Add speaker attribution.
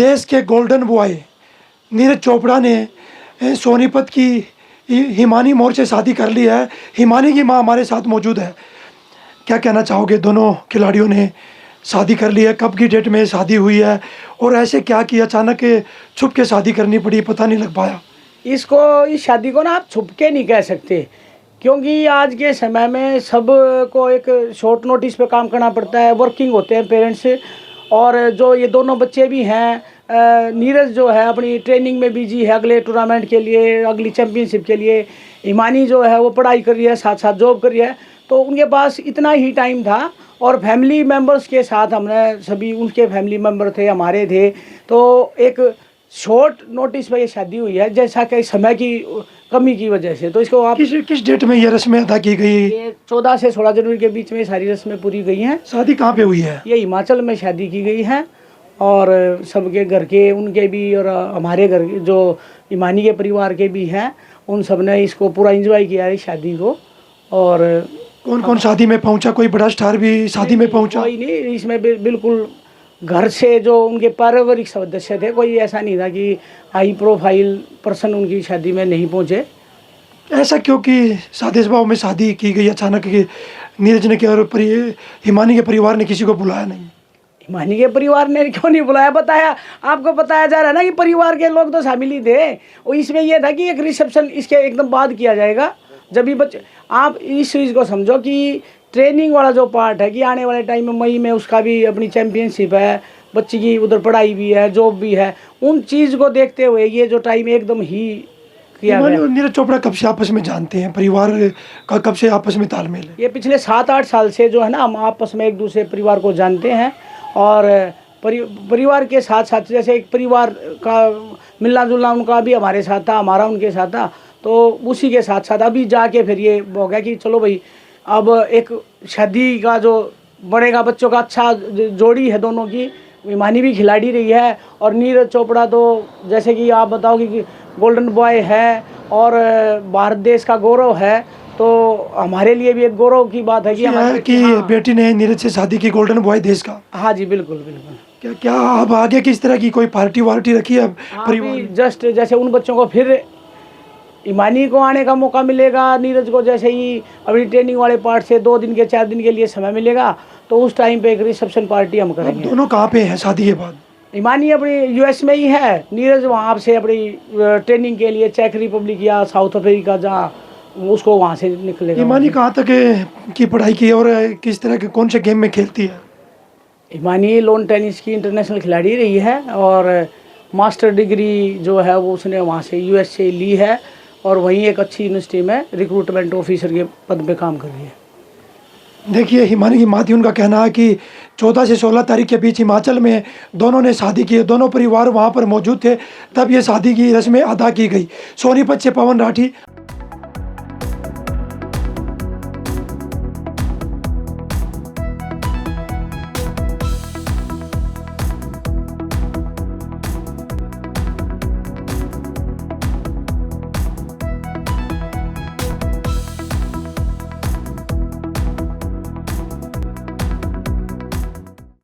Speaker 1: देश के golden boy Neeraj Chopra ने सोनीपत की हिमानी मोड़ से शादी कर ली है। हिमानी की मां हमारे साथ मौजूद है। क्या कहना चाहोगे? दोनों खिलाड़ियों ने शादी कर ली है, कब की डेट में शादी हुई है और ऐसे क्या कि अचानक छुप के शादी करनी पड़ी, पता नहीं लग पाया?
Speaker 2: इस शादी को ना आप छुप के नहीं कह सकते, क्योंकि आज के समय में सब को एक शॉर्ट नोटिस पे काम करना पड़ता है, वर्किंग होते हैं पेरेंट्स। और जो ये दोनों बच्चे भी हैं, नीरज जो है अपनी ट्रेनिंग में बिजी है अगले टूर्नामेंट के लिए, अगली चैम्पियनशिप के लिए। हिमानी जो है वो पढ़ाई कर रही है, साथ साथ जॉब कर रही है, तो उनके पास इतना ही टाइम था। और फैमिली मेम्बर्स के साथ हमने सभी, उनके फैमिली मेम्बर थे, हमारे थे, तो एक शॉर्ट नोटिस पर ये शादी हुई है, जैसा कि समय की कमी की वजह से। तो इसको आप
Speaker 1: किस डेट में ये रस्में अदा की गई?
Speaker 2: ये 14 से 16 जनवरी के बीच में सारी रस्में पूरी गई हैं।
Speaker 1: शादी कहाँ पे हुई है?
Speaker 2: ये हिमाचल में शादी की गई है, और सबके घर के, उनके भी और हमारे घर के जो हिमानी के परिवार के भी हैं, उन सब ने इसको पूरा एंजॉय किया है, इस शादी को। और
Speaker 1: कौन कौन शादी में पहुंचा? कोई बड़ा स्टार भी शादी में पहुंचा?
Speaker 2: कोई नहीं, इसमें बिल्कुल घर से जो उनके पारिवारिक सदस्य थे, कोई ऐसा नहीं था कि हाई प्रोफाइल पर्सन उनकी शादी में नहीं पहुंचे।
Speaker 1: ऐसा क्यों कि सादे स्वभाव में शादी की गई अचानक? कि नीरज ने क्या और हिमानी के परिवार ने किसी को बुलाया नहीं?
Speaker 2: हिमानी के परिवार ने क्यों नहीं बुलाया? बताया, आपको बताया जा रहा है ना कि परिवार के लोग तो शामिल ही थे। और इसमें यह था कि एक रिसेप्शन इसके एकदम बाद किया जाएगा, जब भी बच्चे, आप इस चीज़ को समझो कि ट्रेनिंग वाला जो पार्ट है कि आने वाले टाइम में मई में उसका भी अपनी चैम्पियनशिप है, बच्ची की उधर पढ़ाई भी है, जॉब भी है, उन चीज़ को देखते हुए ये जो टाइम एकदम ही किया गया।
Speaker 1: नीरज चोपड़ा कब से आपस में जानते हैं? परिवार का कब से आपस में तालमेल है?
Speaker 2: ये पिछले 7-8 साल से जो है ना, हम आपस में एक दूसरे परिवार को जानते हैं। और परिवार के साथ साथ जैसे एक परिवार का मिलना जुलना उनका भी हमारे साथ था, हमारा उनके साथ था, तो उसी के साथ साथ अभी जाके फिर ये हो गया कि चलो भाई, अब एक शादी का जो बनेगा, बच्चों का अच्छा जोड़ी है दोनों की। हिमानी भी खिलाड़ी रही है और नीरज चोपड़ा तो जैसे कि आप बताओ कि गोल्डन बॉय है और भारत देश का गौरव है, तो हमारे लिए भी एक गौरव की बात है कि हमारी
Speaker 1: बेटी ने नीरज से शादी की, गोल्डन बॉय देश का।
Speaker 2: हाँ जी, बिल्कुल बिल्कुल।
Speaker 1: क्या अब आगे किस तरह की कोई पार्टी वार्टी रखी है परिवार?
Speaker 2: जस्ट जैसे उन बच्चों को फिर हिमानी को आने का मौका मिलेगा, नीरज को जैसे ही अपनी ट्रेनिंग वाले पार्ट से 2 दिन के 4 दिन के लिए समय मिलेगा, तो उस टाइम पे एक रिसेप्शन पार्टी हम करेंगे।
Speaker 1: दोनों कहाँ पे हैं शादी के बाद?
Speaker 2: हिमानी अपनी यूएस में ही है, नीरज वहाँ से अपनी ट्रेनिंग के लिए चेक रिपब्लिक या साउथ अफ्रीका, जहाँ उसको वहाँ से निकलेगा।
Speaker 1: हिमानी कहाँ तक की पढ़ाई की और किस तरह के कौन से गेम में खेलती है?
Speaker 2: हिमानी लॉन टेनिस की इंटरनेशनल खिलाड़ी रही है और मास्टर डिग्री जो है वो उसने वहाँ से यूएस से ली है, और वहीं एक अच्छी यूनिवर्सिटी में रिक्रूटमेंट ऑफिसर के पद पे काम कर रही है।
Speaker 1: देखिए, हिमानी की माँ थी, उनका कहना है कि 14 से 16 तारीख के बीच हिमाचल में दोनों ने शादी की, दोनों परिवार वहाँ पर मौजूद थे, तब ये शादी की रस्में अदा की गई। सोनीपत से पवन राठी,